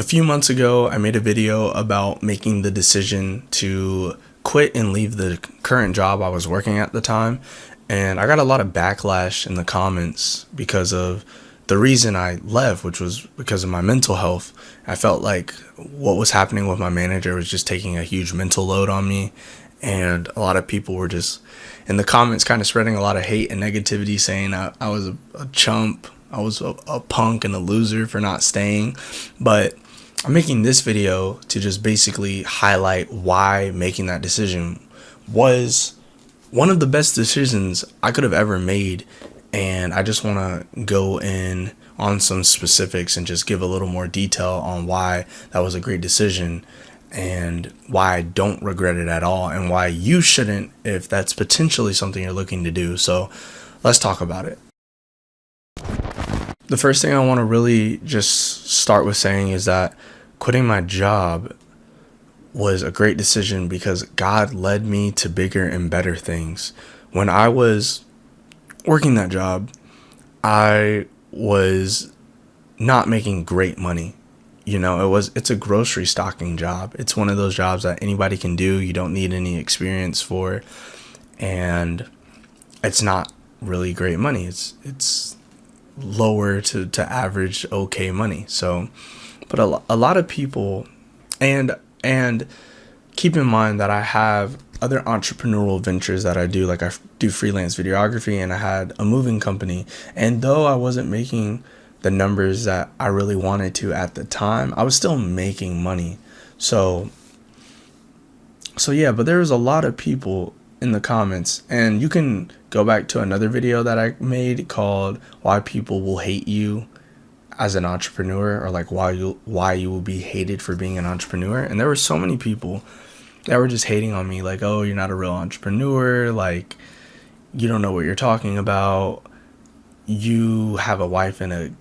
A few months ago, I made a video about making the decision to quit and leave the current job I was working at the time. And I got a lot of backlash in the comments because of the reason I left, which was because of my mental health. I felt like what was happening with my manager was just taking a huge mental load on me. And a lot of people were just in the comments kind of spreading a lot of hate and negativity, saying I was a chump, I was a punk and a loser for not staying. But I'm making this video to just basically highlight why making that decision was one of the best decisions I could have ever made. And I just want to go in on some specifics and just give a little more detail on why that was a great decision and why I don't regret it at all, and why you shouldn't if that's potentially something you're looking to do. So let's talk about it. The first thing I want to really just start with saying is that quitting my job was a great decision because God led me to bigger and better things. When I was working that job, I was not making great money. It's a grocery stocking job. It's one of those jobs that anybody can do. You don't need any experience for, and it's not really great money. It's lower to average okay money. So, but a lot of people, and keep in mind that I have other entrepreneurial ventures that I do. Like I do freelance videography, and I had a moving company. And though I wasn't making the numbers that I really wanted to at the time, I was still making money. So yeah, but there was a lot of people in the comments, and you can go back to another video that I made called Why People Will Hate You as an Entrepreneur, or like why you will be hated for being an entrepreneur. And there were so many people that were just hating on me, like, oh, you're not a real entrepreneur, like you don't know what you're talking about, you have a wife and a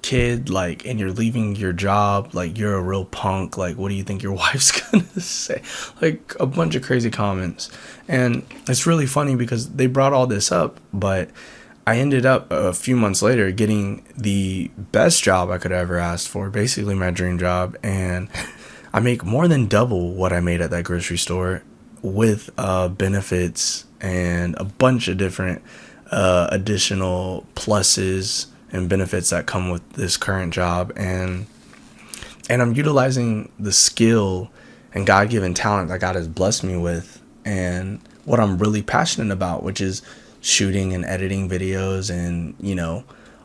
kid, like, and you're leaving your job, like you're a real punk, like what do you think your wife's gonna say? Like a bunch of crazy comments. And it's really funny because they brought all this up, but I ended up a few months later getting the best job I could ever ask for, basically my dream job, and I make more than double what I made at that grocery store with benefits and a bunch of different additional pluses and benefits that come with this current job. And I'm utilizing the skill and God-given talent that God has blessed me with, and what I'm really passionate about, which is shooting and editing videos and,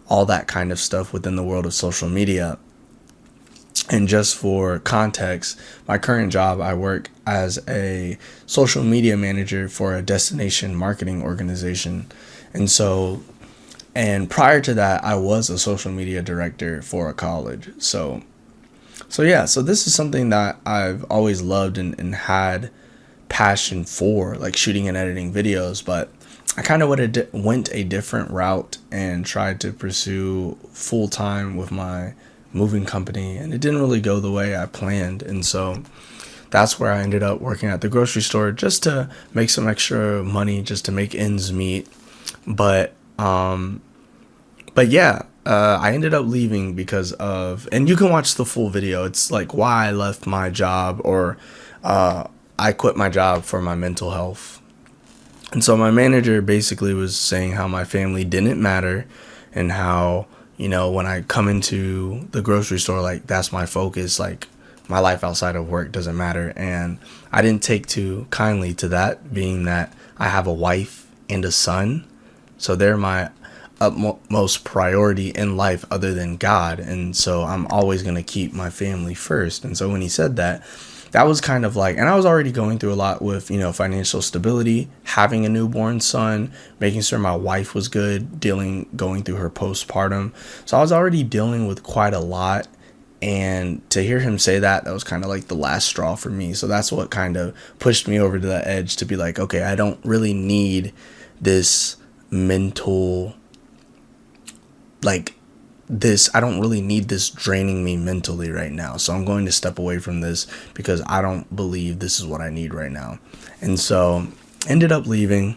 all that kind of stuff within the world of social media. And just for context, my current job, I work as a social media manager for a destination marketing organization. And prior to that, I was a social media director for a college. So this is something that I've always loved and had passion for, like shooting and editing videos. But I kind of went a different route and tried to pursue full time with my moving company, and it didn't really go the way I planned. And so that's where I ended up working at the grocery store, just to make some extra money, just to make ends meet. But yeah, I ended up leaving because of, and you can watch the full video. It's like why I left my job, or I quit my job for my mental health. And so my manager basically was saying how my family didn't matter, and how, when I come into the grocery store, like that's my focus, like my life outside of work doesn't matter. And I didn't take too kindly to that, being that I have a wife and a son. So they're my utmost priority in life other than God. And so I'm always going to keep my family first. And so when he said that, that was kind of like, and I was already going through a lot with, financial stability, having a newborn son, making sure my wife was good, going through her postpartum. So I was already dealing with quite a lot. And to hear him say that was kind of like the last straw for me. So that's what kind of pushed me over to the edge to be like, okay, I don't really need this mental, I don't really need this draining me mentally right now. So I'm going to step away from this because I don't believe this is what I need right now. And so ended up leaving,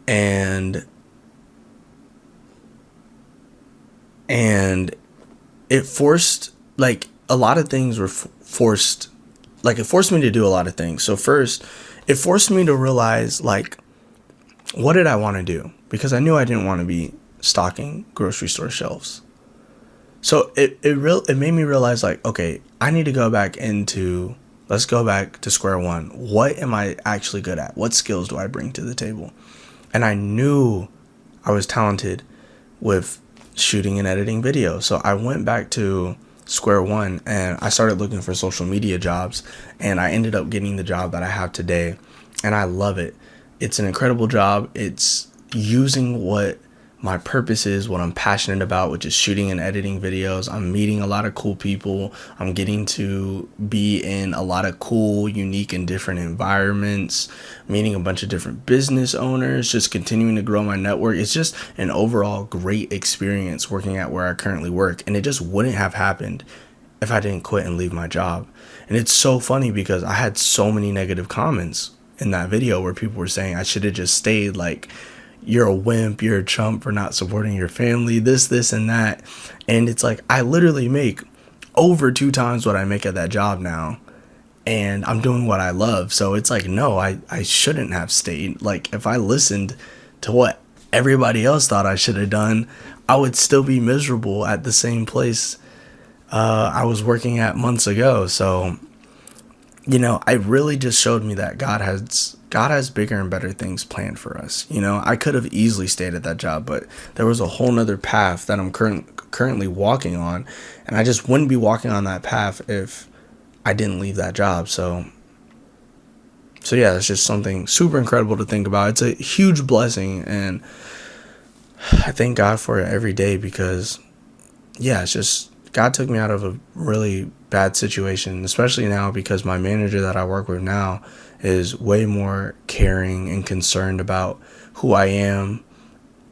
and it forced like a lot of things were forced. Like it forced me to do a lot of things. So first, it forced me to realize like what did I want to do, because I knew I didn't want to be stocking grocery store shelves. So it made me realize like, okay, I need to go back into, let's go back to square one. What am I actually good at? What skills do I bring to the table? And I knew I was talented with shooting and editing video. So I went back to square one and I started looking for social media jobs, and I ended up getting the job that I have today, and I love it. It's an incredible job. It's using what my purpose is, what I'm passionate about, which is shooting and editing videos. I'm meeting a lot of cool people. I'm getting to be in a lot of cool, unique, and different environments, meeting a bunch of different business owners, just continuing to grow my network. It's just an overall great experience working at where I currently work. And it just wouldn't have happened if I didn't quit and leave my job. And it's so funny because I had so many negative comments in that video where people were saying I should have just stayed, like, you're a wimp, you're a chump for not supporting your family, this, and that. And it's like, I literally make over 2 times what I make at that job now, and I'm doing what I love. So it's like, no, I shouldn't have stayed. Like, if I listened to what everybody else thought I should have done, I would still be miserable at the same place I was working at months ago. So, you know, I really just showed me that God has bigger and better things planned for us. You know, I could have easily stayed at that job, but there was a whole nother path that I'm currently walking on, and I just wouldn't be walking on that path if I didn't leave that job. So yeah, it's just something super incredible to think about. It's a huge blessing, and I thank God for it every day, because yeah, it's just, God took me out of a really bad situation, especially now because my manager that I work with now is way more caring and concerned about who I am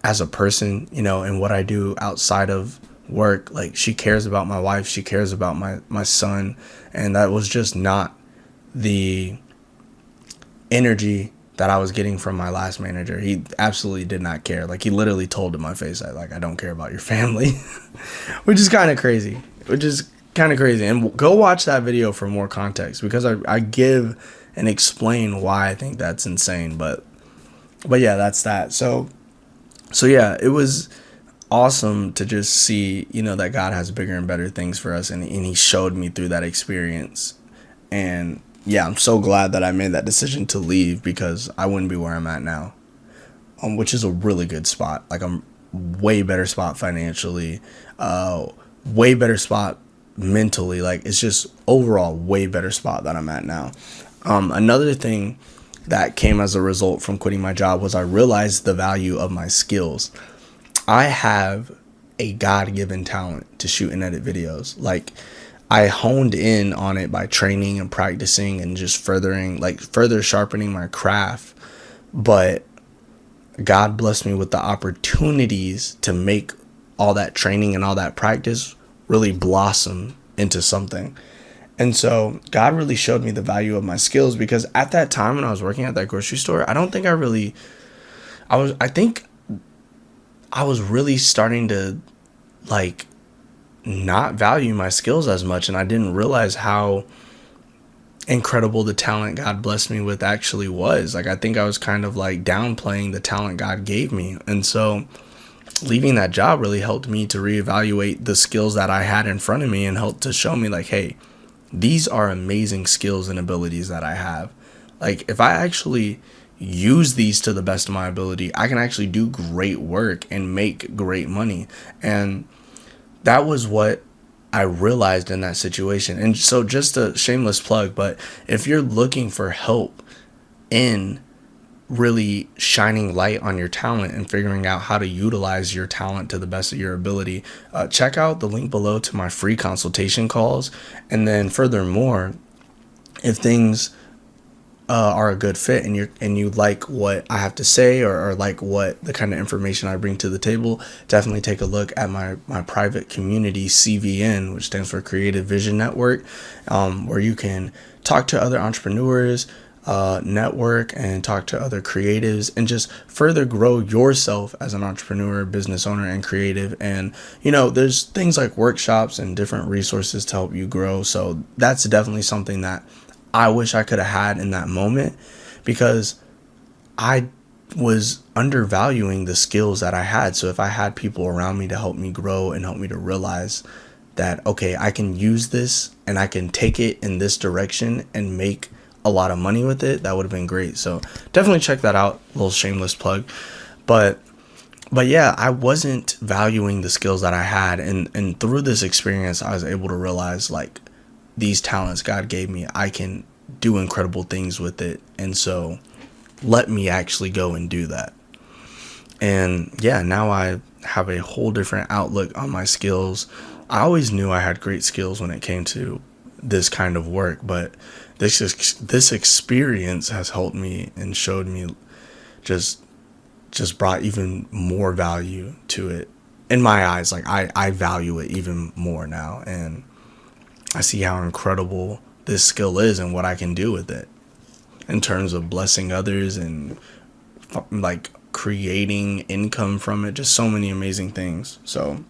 as a person, you know, and what I do outside of work. Like, she cares about my wife, she cares about my son, and that was just not the energy that I was getting from my last manager. He absolutely did not care. Like, he literally told in my face that, like, I don't care about your family, which is kind of crazy. And go watch that video for more context, because I give and explain why I think that's insane. But yeah, that's that. So yeah, it was awesome to just see, you know, that God has bigger and better things for us, and he showed me through that experience. And yeah, I'm so glad that I made that decision to leave, because I wouldn't be where I'm at now, which is a really good spot. Like, I'm way better spot financially, way better spot mentally. Like, it's just overall way better spot that I'm at now. Another thing that came as a result from quitting my job was I realized the value of my skills. I have a God-given talent to shoot and edit videos. Like, I honed in on it by training and practicing and just further sharpening my craft. But God blessed me with the opportunities to make all that training and all that practice really blossom into something. And so God really showed me the value of my skills, because at that time when I was working at that grocery store, I think I was really starting to, like, not value my skills as much, and I didn't realize how incredible the talent God blessed me with actually was. Like, I think I was kind of like downplaying the talent God gave me. And so leaving that job really helped me to reevaluate the skills that I had in front of me, and helped to show me, like, hey, these are amazing skills and abilities that I have. Like, if I actually use these to the best of my ability, I can actually do great work and make great money. And that was what I realized in that situation. And so, just a shameless plug, but if you're looking for help in really shining light on your talent and figuring out how to utilize your talent to the best of your ability, check out the link below to my free consultation calls. And then furthermore, if things are a good fit, and you like what I have to say, or like what the kind of information I bring to the table, definitely take a look at my private community, CVN, which stands for Creative Vision Network, where you can talk to other entrepreneurs, network and talk to other creatives and just further grow yourself as an entrepreneur, business owner, and creative. And, there's things like workshops and different resources to help you grow. So that's definitely something that I wish I could have had in that moment, because I was undervaluing the skills that I had. So if I had people around me to help me grow and help me to realize that, okay, I can use this and I can take it in this direction and make a lot of money with it, that would have been great. So definitely check that out. A little shameless plug. But yeah, I wasn't valuing the skills that I had. And through this experience, I was able to realize, like, these talents God gave me, I can do incredible things with it. And so let me actually go and do that. And yeah, now I have a whole different outlook on my skills. I always knew I had great skills when it came to this kind of work, but this experience has helped me and showed me, just brought even more value to it in my eyes. Like, I value it even more now, and I see how incredible this skill is and what I can do with it in terms of blessing others and like creating income from it. Just so many amazing things. So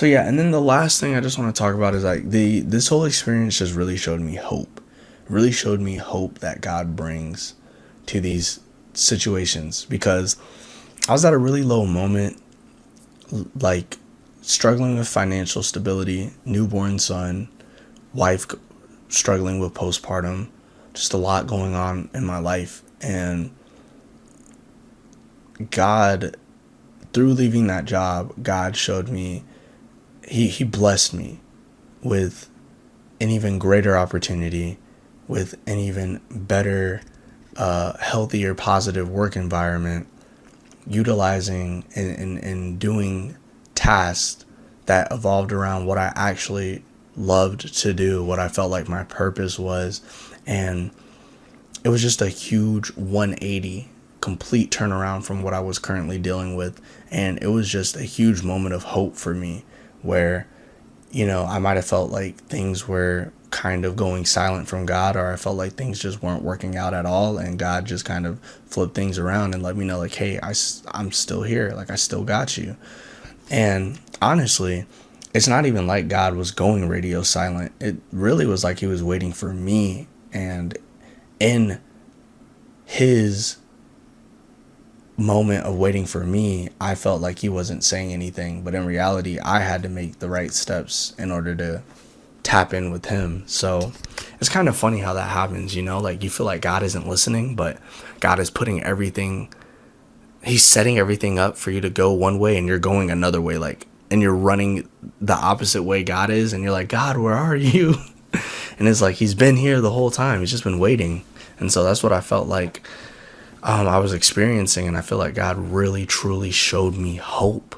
yeah, and then the last thing I just want to talk about is, like, this whole experience just really showed me hope. Really showed me hope that God brings to these situations, because I was at a really low moment, like struggling with financial stability, newborn son, wife struggling with postpartum, just a lot going on in my life. And God, through leaving that job, God showed me, he blessed me with an even greater opportunity, with an even better, healthier, positive work environment, utilizing and doing tasks that evolved around what I actually loved to do, what I felt like my purpose was. And it was just a huge 180, complete turnaround from what I was currently dealing with. And it was just a huge moment of hope for me, where, I might have felt like things were kind of going silent from God, or I felt like things just weren't working out at all, and God just kind of flipped things around and let me know, like, hey, I'm still here, like, I still got you. And honestly, it's not even like God was going radio silent. It really was like he was waiting for me, and in his moment of waiting for me, I felt like he wasn't saying anything, but in reality, I had to make the right steps in order to tap in with him. So it's kind of funny how that happens, like, you feel like God isn't listening, but God is putting everything, he's setting everything up for you to go one way and you're going another way, like, and you're running the opposite way God is, and you're like, God, where are you? And it's like, he's been here the whole time, he's just been waiting. And so that's what I felt like I was experiencing, and I feel like God really truly showed me hope.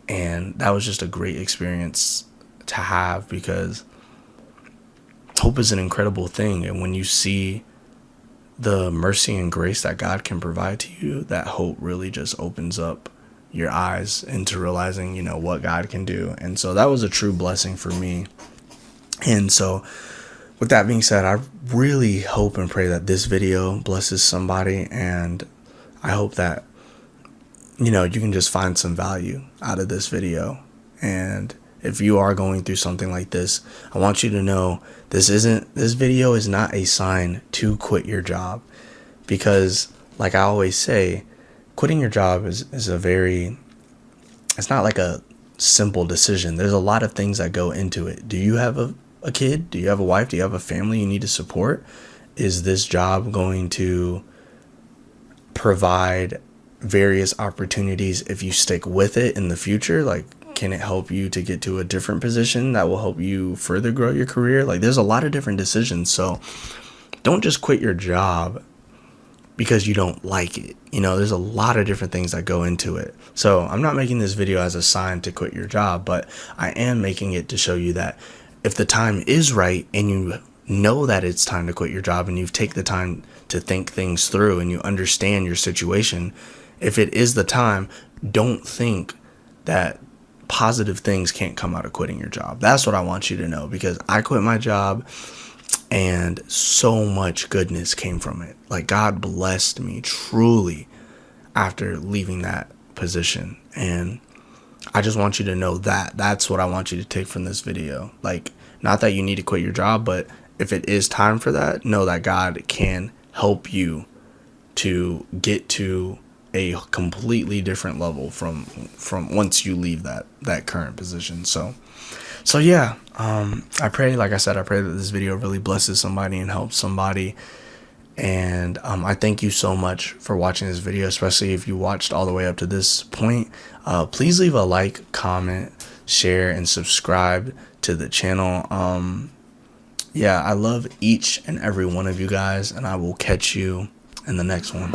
And that was just a great experience to have, because hope is an incredible thing. And when you see the mercy and grace that God can provide to you, that hope really just opens up your eyes into realizing, what God can do. And so that was a true blessing for me. And so with that being said, I really hope and pray that this video blesses somebody, and I hope that, you can just find some value out of this video. And if you are going through something like this, I want you to know this video is not a sign to quit your job, because, like I always say, quitting your job is it's not like a simple decision. There's a lot of things that go into it. Do you have a kid? Do you have a wife? Do you have a family you need to support? Is this job going to provide various opportunities if you stick with it in the future? Like, can it help you to get to a different position that will help you further grow your career? Like, there's a lot of different decisions. So don't just quit your job because you don't like it. There's a lot of different things that go into it. So I'm not making this video as a sign to quit your job, but I am making it to show you that if the time is right and you know that it's time to quit your job, and you've taken the time to think things through and you understand your situation, if it is the time, don't think that positive things can't come out of quitting your job. That's what I want you to know, because I quit my job and so much goodness came from it. Like, God blessed me truly after leaving that position. And I just want you to know that that's what I want you to take from this video. Like, not that you need to quit your job, but if it is time for that, know that God can help you to get to a completely different level from once you leave that current position. So yeah, I pray, like I said, I pray that this video really blesses somebody and helps somebody. And I thank you so much for watching this video, especially if you watched all the way up to this point. Please leave a like, comment, share, and subscribe to the channel. Yeah, I love each and every one of you guys, and I will catch you in the next one.